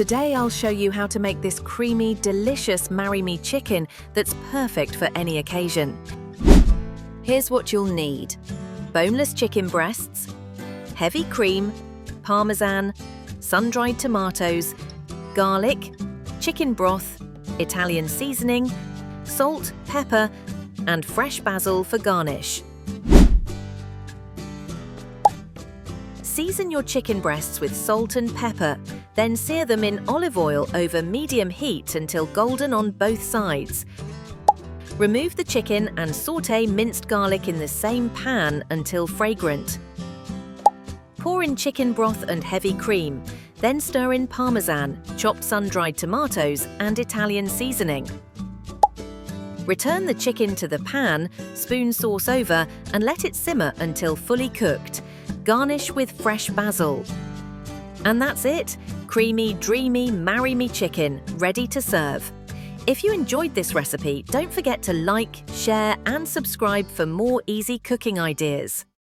Today I'll show you how to make this creamy, delicious Marry Me chicken that's perfect for any occasion. Here's what you'll need: boneless chicken breasts, heavy cream, parmesan, sun-dried tomatoes, garlic, chicken broth, Italian seasoning, salt, pepper, and fresh basil for garnish. Season your chicken breasts with salt and pepper, then sear them in olive oil over medium heat until golden on both sides. Remove the chicken and sauté minced garlic in the same pan until fragrant. Pour in chicken broth and heavy cream, then stir in parmesan, chopped sun-dried tomatoes, and Italian seasoning. Return the chicken to the pan, spoon sauce over, and let it simmer until fully cooked. Garnish with fresh basil. And that's it! Creamy, dreamy Marry Me chicken, ready to serve. If you enjoyed this recipe, don't forget to like, share, and subscribe for more easy cooking ideas.